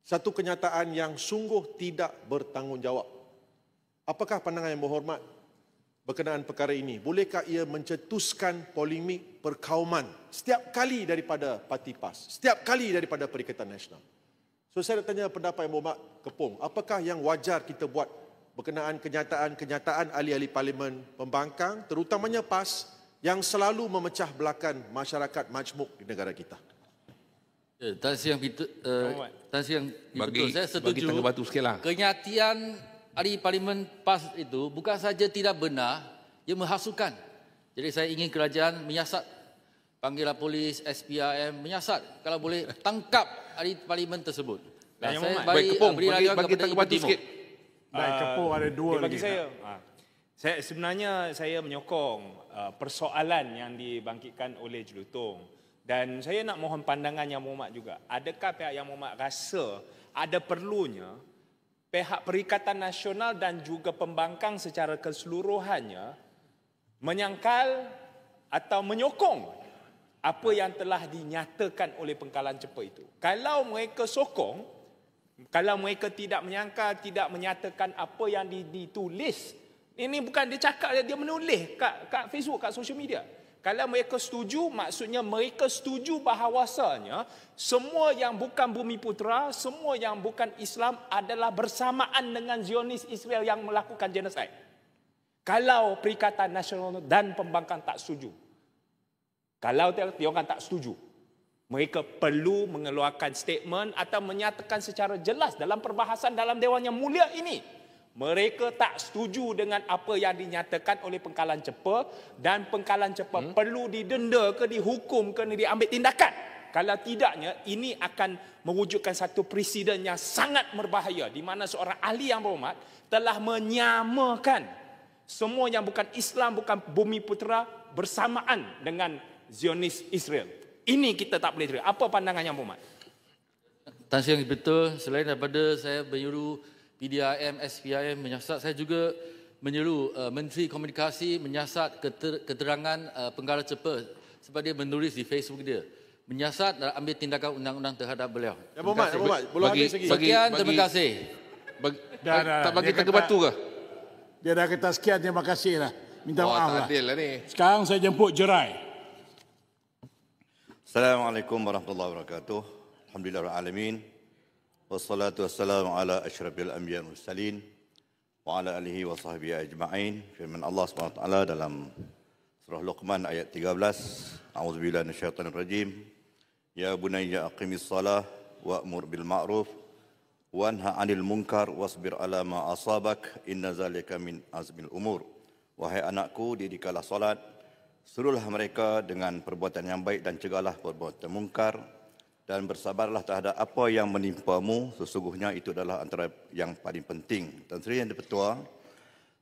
satu kenyataan yang sungguh tidak bertanggungjawab. Apakah pandangan yang berhormat berkenaan perkara ini? Bolehkah ia mencetuskan polemik perkauman setiap kali daripada Parti PAS, setiap kali daripada Perikatan Nasional? So saya nak tanya pendapat yang berhormat Kepong, apakah yang wajar kita buat berkenaan kenyataan-kenyataan ahli-ahli Parlimen pembangkang, terutamanya PAS, yang selalu memecah belakan masyarakat majmuk di negara kita? Tan Sri Yang betul, saya setuju. Kenyataan ahli Parlimen PAS itu bukan saja tidak benar, ia menghasukan. Jadi saya ingin kerajaan menyiasat, panggillah polis, SPRM, menyiasat kalau boleh tangkap ahli Parlimen tersebut. Saya Baik, Kepong, bagi Tengah Batu sikit. Baik, Kepong ada dua bagi lagi. Sebenarnya saya menyokong persoalan yang dibangkitkan oleh Jelutong. Dan saya nak mohon pandangan Yang Berhormat juga. Adakah pihak Yang Berhormat rasa ada perlunya pihak Perikatan Nasional dan juga pembangkang secara keseluruhannya menyangkal atau menyokong apa yang telah dinyatakan oleh Pengkalan Cepa itu? Kalau mereka sokong, kalau mereka tidak menyangkal, tidak menyatakan apa yang ditulis, ini bukan dia cakap, dia menulis kat Facebook, kat social media. Kalau mereka setuju, maksudnya mereka setuju bahawasanya semua yang bukan Bumi Putera, semua yang bukan Islam adalah bersamaan dengan Zionis Israel yang melakukan genosid. Kalau Perikatan Nasional dan pembangkang tak setuju, kalau diorang tak setuju, mereka perlu mengeluarkan statement atau menyatakan secara jelas dalam perbahasan dalam Dewan Yang Mulia ini. Mereka tak setuju dengan apa yang dinyatakan oleh Pengkalan Cepa dan Pengkalan Cepa perlu didenda ke dihukum ke diambil tindakan. Kalau tidaknya, ini akan mewujudkan satu presiden yang sangat berbahaya di mana seorang ahli yang berhormat telah menyamakan semua yang bukan Islam, bukan Bumi Putera bersamaan dengan Zionis Israel. Ini kita tak boleh terima. Apa pandangan Yang Berhormat? Tan Sri Yang betul, selain daripada saya menyuruh PDRM, SPRM menyiasat, saya juga menyuruh Menteri Komunikasi menyiasat keterangan Pengkalan Cepa sebab dia menulis di Facebook dia. Menyiasat dan ambil tindakan undang-undang terhadap beliau. Yang Berhormat, belum habis lagi. Sekian, terima kasih. Tak bagi Tengah Batu ke? Dia dah kata sekian, terima kasih lah. Minta maaf lah. Tak adil lah ni. Sekarang saya jemput Jerai. Assalamualaikum warahmatullahi wabarakatuh. Alhamdulillah alamin. Wassalatu wassalamu ala asyrafil anbiya wal mursalin wa ala alihi wa sahbihi ajma'in. Firman Allah Subhanahu wa taala dalam surah Luqman ayat 13, A'udzubillahi minasyaitonir rajim. Ya bunayya aqimis shalah wa'mur bil ma'ruf wanha 'anil munkar wasbir 'ala ma asabak inna zalika min azmil umur. Wahai anakku, didirikanlah solat, suruhlah mereka dengan perbuatan yang baik dan cegahlah perbuatan mungkar, dan bersabarlah terhadap apa yang menimpamu, sesungguhnya itu adalah antara yang paling penting. Dan Sri Yang Di-Pertua,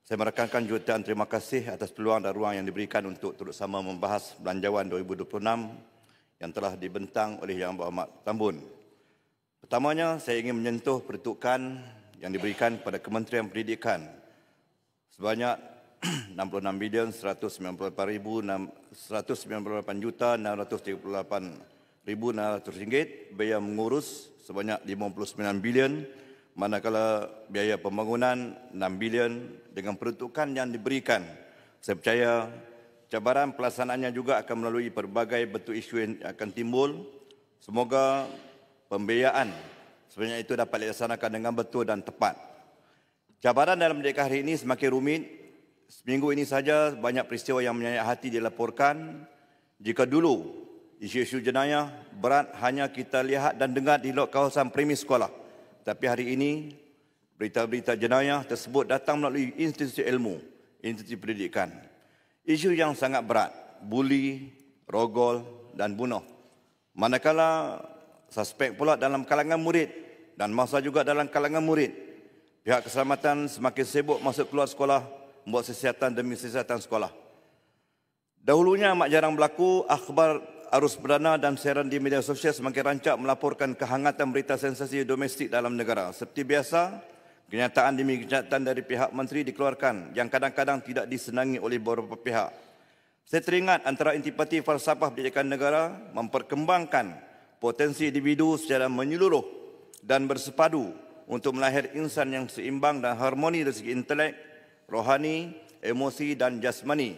saya merakamkan jutaan terima kasih atas peluang dan ruang yang diberikan untuk turut sama membahas Belanjawan 2026 yang telah dibentang oleh Yang Berhormat Tambun. Pertamanya, saya ingin menyentuh peruntukan yang diberikan kepada Kementerian Pendidikan sebanyak 66,198,638,638 ringgit, biaya mengurus sebanyak 59 bilion, manakala biaya pembangunan 6 bilion. Dengan peruntukan yang diberikan, saya percaya cabaran pelaksanaannya juga akan melalui pelbagai bentuk isu yang akan timbul. Semoga pembiayaan sebenarnya itu dapat dilaksanakan dengan betul dan tepat. Cabaran dalam pendidikan hari ini semakin rumit. Seminggu ini saja banyak peristiwa yang menyayat hati dilaporkan. Jika dulu isu-isu jenayah berat hanya kita lihat dan dengar di luar kawasan premis sekolah, tapi hari ini berita-berita jenayah tersebut datang melalui institusi ilmu, institusi pendidikan. Isu yang sangat berat, buli, rogol dan bunuh. Manakala suspek pula dalam kalangan murid dan masa juga dalam kalangan murid. Pihak keselamatan semakin sibuk masuk keluar sekolah, membuat siasatan demi siasatan sekolah. Dahulunya amat jarang berlaku, akhbar arus perdana dan siaran di media sosial semakin rancak melaporkan kehangatan berita sensasi domestik dalam negara. Seperti biasa, kenyataan demi kenyataan dari pihak menteri dikeluarkan yang kadang-kadang tidak disenangi oleh beberapa pihak. Saya teringat antara intipati falsafah pendidikan negara memperkembangkan potensi individu secara menyeluruh dan bersepadu untuk melahir insan yang seimbang dan harmoni dari segi intelek, rohani, emosi dan jasmani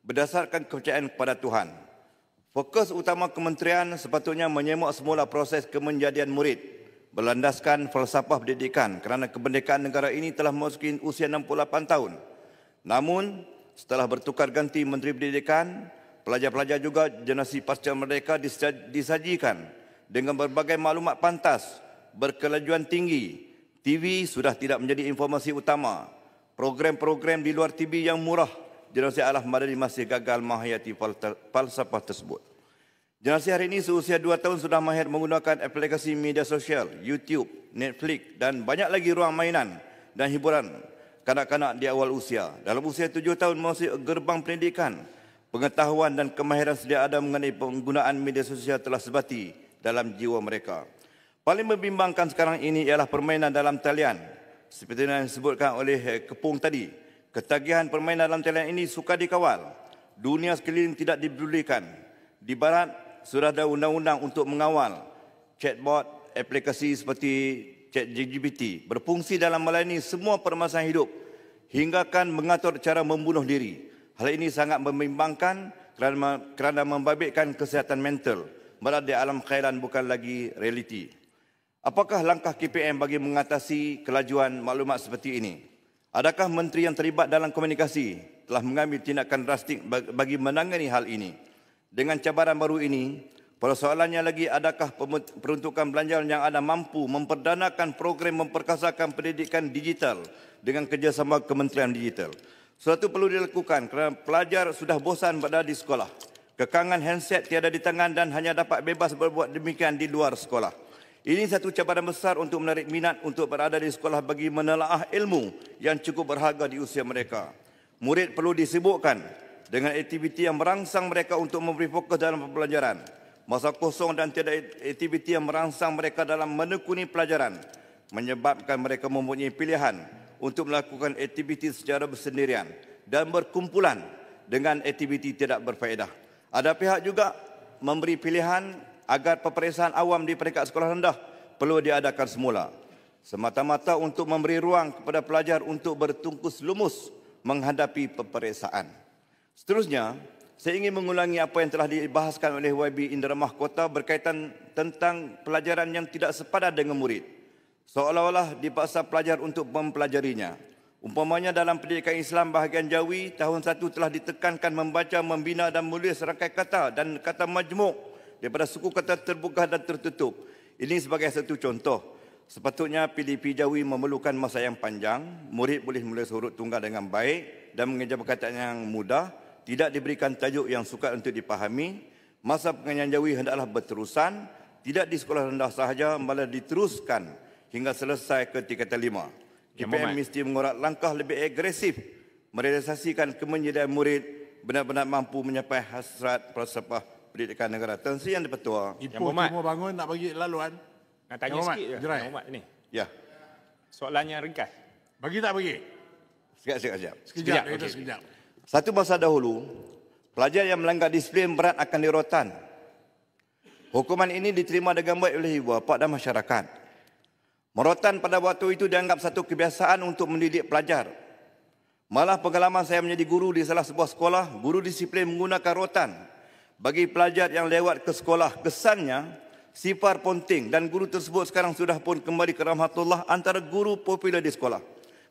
berdasarkan kepercayaan kepada Tuhan. Fokus utama kementerian sepatutnya menyemak semula proses kemenjadian murid berlandaskan falsafah pendidikan kerana kemerdekaan negara ini telah memasuki usia 68 tahun. Namun, setelah bertukar ganti Menteri Pendidikan, pelajar-pelajar juga generasi pasca merdeka disajikan dengan berbagai maklumat pantas, berkelajuan tinggi. TV sudah tidak menjadi informasi utama. Program-program di luar TV yang murah, generasi Alah Madani masih gagal menghayati falsafah tersebut. Generasi hari ini seusia 2 tahun sudah mahir menggunakan aplikasi media sosial, YouTube, Netflix dan banyak lagi ruang mainan dan hiburan kanak-kanak di awal usia. Dalam usia 7 tahun masih gerbang pendidikan, pengetahuan dan kemahiran sedia ada mengenai penggunaan media sosial telah sebati dalam jiwa mereka. Paling membimbangkan sekarang ini ialah permainan dalam talian. Seperti yang disebutkan oleh Kepung tadi, ketagihan permainan dalam talian ini sukar dikawal. Dunia sekeliling tidak dipedulikan. Di barat, sudah ada undang-undang untuk mengawal chatbot, aplikasi seperti ChatGPT berfungsi dalam melayani semua permasalahan hidup hinggakan mengatur cara membunuh diri. Hal ini sangat membimbangkan kerana membabitkan kesihatan mental. Berada di alam khayalan bukan lagi realiti. Apakah langkah KPM bagi mengatasi kelajuan maklumat seperti ini? Adakah menteri yang terlibat dalam komunikasi telah mengambil tindakan drastik bagi menangani hal ini? Dengan cabaran baru ini, persoalannya lagi adakah peruntukan belanjawan yang ada mampu memperdanakan program memperkasakan pendidikan digital dengan kerjasama Kementerian Digital. Suatu perlu dilakukan kerana pelajar sudah bosan berada di sekolah. Kekangan handset tiada di tangan dan hanya dapat bebas berbuat demikian di luar sekolah. Ini satu cabaran besar untuk menarik minat untuk berada di sekolah bagi menelaah ilmu yang cukup berharga di usia mereka. Murid perlu disibukkan dengan aktiviti yang merangsang mereka untuk memberi fokus dalam pembelajaran. Masa kosong dan tiada aktiviti yang merangsang mereka dalam menekuni pelajaran menyebabkan mereka mempunyai pilihan untuk melakukan aktiviti secara bersendirian dan berkumpulan dengan aktiviti tidak berfaedah. Ada pihak juga memberi pilihan agar peperiksaan awam di peringkat sekolah rendah perlu diadakan semula, semata-mata untuk memberi ruang kepada pelajar untuk bertungkus lumus menghadapi peperiksaan. Seterusnya, saya ingin mengulangi apa yang telah dibahaskan oleh YB Indra Mahkota berkaitan tentang pelajaran yang tidak sepadan dengan murid. Seolah-olah dipaksa pelajar untuk mempelajarinya. Umpamanya dalam pendidikan Islam bahagian Jawi, tahun 1 telah ditekankan membaca, membina dan menulis rangkai kata dan kata majmuk daripada suku kata terbuka dan tertutup. Ini sebagai satu contoh. Sepatutnya PDP Jawi memerlukan masa yang panjang, murid boleh menulis huruf tunggal dengan baik dan mengejar perkataan yang mudah, tidak diberikan tajuk yang sukar untuk dipahami. Masa pengajian Jawi hendaklah berterusan, tidak di sekolah rendah sahaja, malah diteruskan hingga selesai ke tingkatan 5. KPM mesti mengorak langkah lebih agresif, merealisasikan kemenjadian murid benar-benar mampu mencapai hasrat falsafah pendidikan negara. Tuan Sri Yang Di-Pertua. Ipoh Timur Bangun nak bagi laluan. Nak tanya sikit je, Yang Muhammad ni. Ya. Soalannya ringkas. Bagi tak bagi? Sekejap. Sekejap. Okey. Sekejap. Satu masa dahulu, pelajar yang melanggar disiplin berat akan dirotan. Hukuman ini diterima dengan baik oleh ibu bapa dan masyarakat. Merotan pada waktu itu dianggap satu kebiasaan untuk mendidik pelajar. Malah pengalaman saya menjadi guru di salah sebuah sekolah, guru disiplin menggunakan rotan bagi pelajar yang lewat ke sekolah. Kesannya, sifar ponting dan guru tersebut sekarang sudah pun kembali ke rahmatullah antara guru popular di sekolah.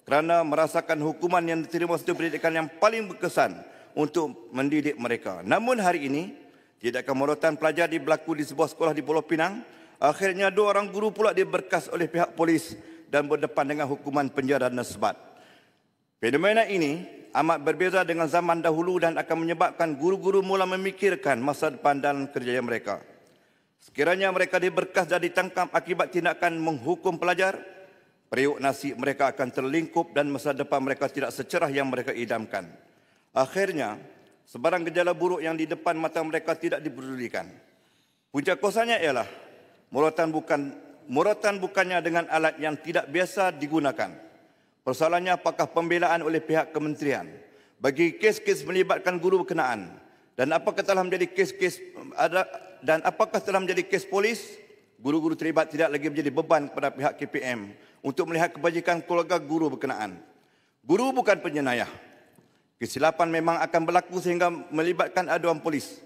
Kerana merasakan hukuman yang diterima satu pendidikan yang paling berkesan untuk mendidik mereka. Namun hari ini, tindakan merotan pelajar berlaku di sebuah sekolah di Pulau Pinang. Akhirnya 2 orang guru pula diberkas oleh pihak polis dan berdepan dengan hukuman penjara dan sebat. Fenomena ini amat berbeza dengan zaman dahulu dan akan menyebabkan guru-guru mula memikirkan masa depan dan kerjaya mereka. Sekiranya mereka diberkas dan ditangkap akibat tindakan menghukum pelajar, periuk nasib mereka akan terlingkup dan masa depan mereka tidak secerah yang mereka idamkan. Akhirnya, sebarang gejala buruk yang di depan mata mereka tidak dipedulikan. Punca kosanya ialah Muratan bukannya dengan alat yang tidak biasa digunakan. Persoalannya apakah pembelaan oleh pihak kementerian bagi kes-kes melibatkan guru berkenaan dan apakah telah menjadi kes polis guru-guru terlibat tidak lagi menjadi beban kepada pihak KPM untuk melihat kebajikan keluarga guru berkenaan. Guru bukan penjenayah. Kesilapan memang akan berlaku sehingga melibatkan aduan polis.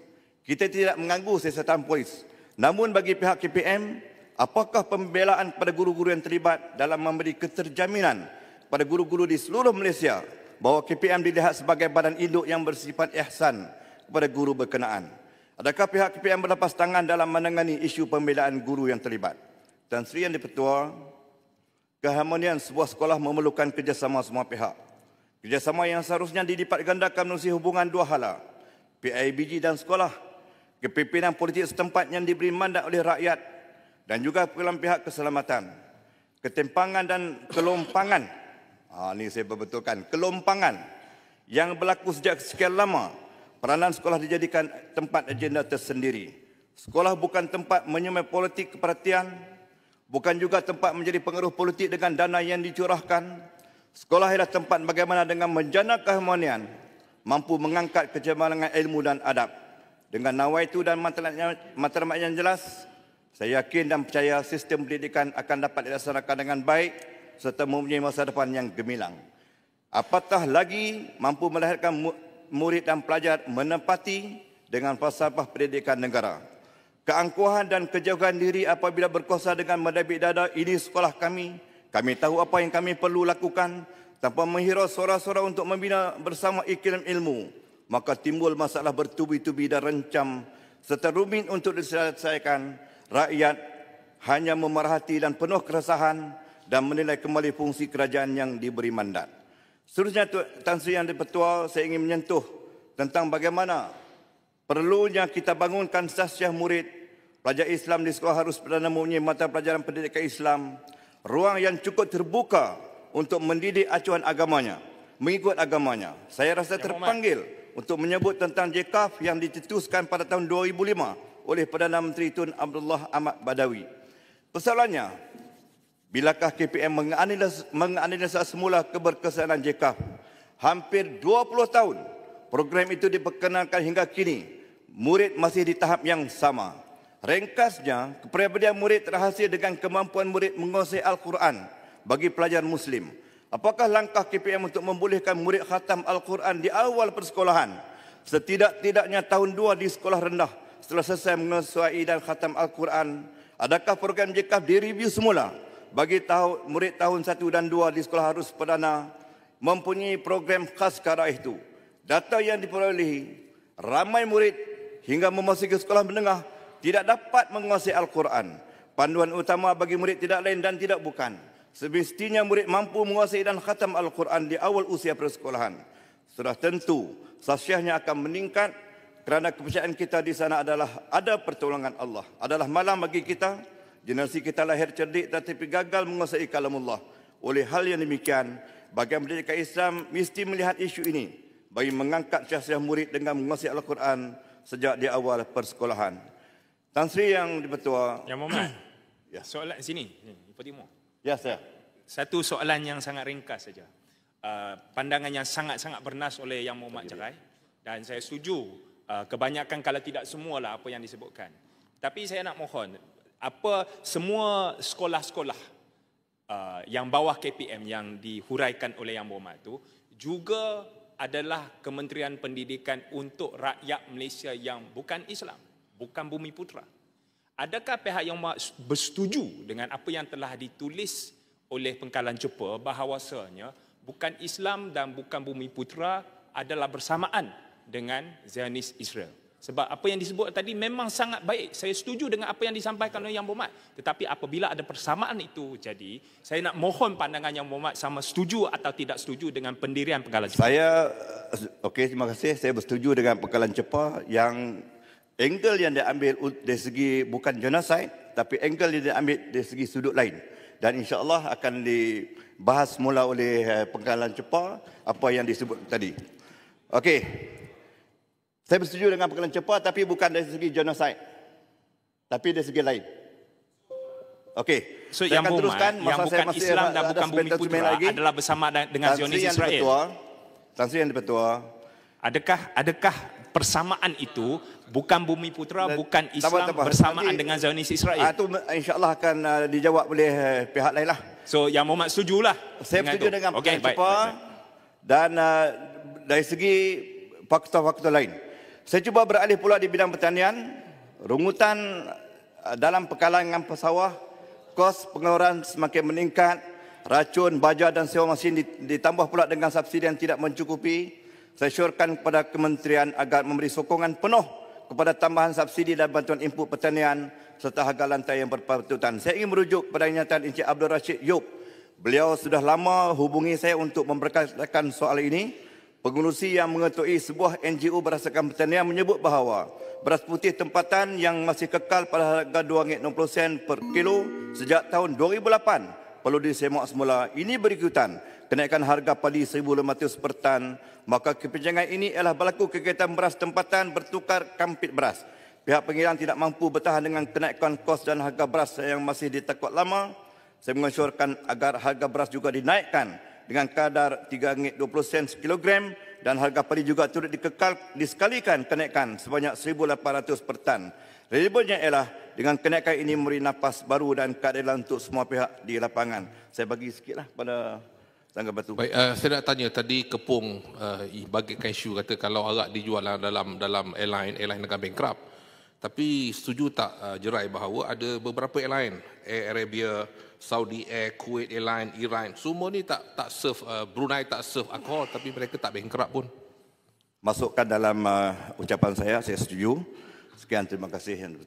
Kita tidak mengganggu siasatan polis. Namun bagi pihak KPM, apakah pembelaan kepada guru-guru yang terlibat dalam memberi keterjaminan kepada guru-guru di seluruh Malaysia bahawa KPM dilihat sebagai badan induk yang bersifat ihsan kepada guru berkenaan? Adakah pihak KPM berlepas tangan dalam menangani isu pembelaan guru yang terlibat? Tan Sri Yang di-Pertua, keharmonian sebuah sekolah memerlukan kerjasama semua pihak. Kerjasama yang seharusnya dilipat gandakan melalui hubungan dua hala, PIBG dan sekolah, kepimpinan politik setempat yang diberi mandat oleh rakyat dan juga pihak keselamatan. Ketimpangan dan kelompangan, ini saya berbetulkan, kelompangan yang berlaku sejak sekian lama, peranan sekolah dijadikan tempat agenda tersendiri. Sekolah bukan tempat menyemai politik keperhatian, bukan juga tempat menjadi pengaruh politik dengan dana yang dicurahkan. Sekolah adalah tempat bagaimana dengan menjana keharmonian, mampu mengangkat kecemerlangan ilmu dan adab. Dengan nawaitu dan matlamat yang jelas, saya yakin dan percaya sistem pendidikan akan dapat dilaksanakan dengan baik serta mempunyai masa depan yang gemilang. Apatah lagi mampu melahirkan murid dan pelajar menempati dengan falsafah pendidikan negara. Keangkuhan dan kejauhan diri apabila berkuasa dengan mendabik dada, ini sekolah kami. Kami tahu apa yang kami perlu lakukan tanpa menghirau suara-suara untuk membina bersama iklim ilmu. Maka timbul masalah bertubi-tubi dan rencam serta rumit untuk diselesaikan. Rakyat hanya memerhati dan penuh keresahan dan menilai kembali fungsi kerajaan yang diberi mandat. Seterusnya, Tan Sri Yang di-Pertua, saya ingin menyentuh tentang bagaimana perlunya kita bangunkan sasiah murid. Pelajar Islam di sekolah harus perdana mempunyai mata pelajaran pendidikan Islam, ruang yang cukup terbuka untuk mendidik acuan agamanya, mengikut agamanya. Saya rasa terpanggil untuk menyebut tentang JKAF yang dicetuskan pada tahun 2005 oleh Perdana Menteri Tun Abdullah Ahmad Badawi. Persoalannya, bilakah KPM menganalisa semula keberkesanan JKAF? Hampir 20 tahun program itu diperkenalkan hingga kini, murid masih di tahap yang sama. Ringkasnya, kepribadian murid terhasil dengan kemampuan murid menguasai Al-Quran bagi pelajar Muslim. Apakah langkah KPM untuk membolehkan murid khatam Al-Quran di awal persekolahan? Setidak-tidaknya tahun 2 di sekolah rendah setelah selesai menguasai dan khatam Al-Quran. Adakah program JKAF direview semula bagi murid tahun 1 dan 2 di sekolah harus perdana mempunyai program khas ke arah itu? Data yang diperolehi, ramai murid hingga memasuki sekolah menengah tidak dapat menguasai Al-Quran. Panduan utama bagi murid tidak lain dan tidak bukan. Semestinya murid mampu menguasai dan khatam Al-Quran di awal usia persekolahan. Sudah tentu, sasiahnya akan meningkat kerana kepercayaan kita di sana adalah ada pertolongan Allah. Adalah malam bagi kita, generasi kita lahir cerdik tetapi gagal menguasai kalamullah. Oleh hal yang demikian, bagian pendidikan Islam mesti melihat isu ini bagi mengangkat sasiah murid dengan menguasai Al-Quran sejak di awal persekolahan. Tan Sri Yang di-Pertua. Yang Muhammad, ya. Soalan sini, Ibu Timur. Ya, saya. Satu soalan yang sangat ringkas saja. Pandangan yang sangat-sangat bernas oleh Yang Muhammad cerai. Dan saya setuju, kebanyakan kalau tidak semualah apa yang disebutkan. Tapi saya nak mohon, apa semua sekolah-sekolah yang bawah KPM yang dihuraikan oleh Yang Muhammad itu juga adalah Kementerian Pendidikan untuk rakyat Malaysia yang bukan Islam, bukan Bumi Putra. Adakah pihak yang bersetuju dengan apa yang telah ditulis oleh Pengkalan Cepa bahawasanya bukan Islam dan bukan Bumi Putra adalah bersamaan dengan Zionis Israel? Sebab apa yang disebut tadi memang sangat baik. Saya setuju dengan apa yang disampaikan oleh Yang Muhammad. Tetapi apabila ada persamaan itu jadi, saya nak mohon pandangan Yang Muhammad sama setuju atau tidak setuju dengan pendirian Pengkalan Cepa. Terima kasih. Saya bersetuju dengan Pengkalan Cepa yang angle yang diambil dari segi bukan genocide, tapi angle yang diambil dari segi sudut lain. Dan insya-Allah akan dibahas semula oleh Pengkalan Cepa apa yang disebut tadi. Okey. Saya bersetuju dengan Pengkalan Cepa tapi bukan dari segi genocide, tapi dari segi lain. Okey. So yang akan teruskan yang bukan Islam dan bukan Bumi Putra adalah bersama dengan Zionis Israel. Tan Sri Yang di-Pertua. Adakah persamaan itu bukan Bumiputera, bukan Islam bersamaan dengan Zionis Israel. Itu insya-Allah akan dijawab oleh pihak lain lah. So yang Muhammad setujulah. Saya setuju dengan baik. Dan dari segi faktor-faktor lain, saya cuba beralih pula di bidang pertanian. Rungutan dalam pekalangan pesawah, kos pengeluaran semakin meningkat, racun, baja dan sewa mesin ditambah pula dengan subsidi yang tidak mencukupi. Saya syorkan kepada kementerian agar memberi sokongan penuh kepada tambahan subsidi dan bantuan input pertanian serta harga lantai yang berpatutan. Saya ingin merujuk kepada kenyataan Encik Abdul Rashid Yop. Beliau sudah lama hubungi saya untuk memberkatakan soal ini. Pengurusi yang mengetuai sebuah NGO berdasarkan pertanian menyebut bahawa beras putih tempatan yang masih kekal pada harga RM2.60 per kilo sejak tahun 2008 perlu disemak semula. Ini berikutan kenaikan harga padi RM1,500 per tan. Maka kepinjangan ini ialah berlaku kegiatan beras tempatan bertukar kampit beras. Pihak pengirian tidak mampu bertahan dengan kenaikan kos dan harga beras yang masih ditakut lama. Saya mengesyorkan agar harga beras juga dinaikkan dengan kadar RM3.20 sekilogram dan harga padi juga turut disekalikan kenaikan sebanyak RM1,800 per tan. Relevannya ialah dengan kenaikan ini memberi nafas baru dan keadilan untuk semua pihak di lapangan. Saya bagi sikitlah pada Sangga Batu. Baik, saya nak tanya tadi Kepung bagikan isu kata kalau arak dijual dalam airline akan bankrupt. Tapi setuju tak Jerai bahawa ada beberapa airline, Air Arabia, Saudi Air, Kuwait Airline, Iran, semua ni tak serve, Brunei tak serve alkohol tapi mereka tak bankrupt pun. Masukkan dalam ucapan saya setuju. Sekian, terima kasih.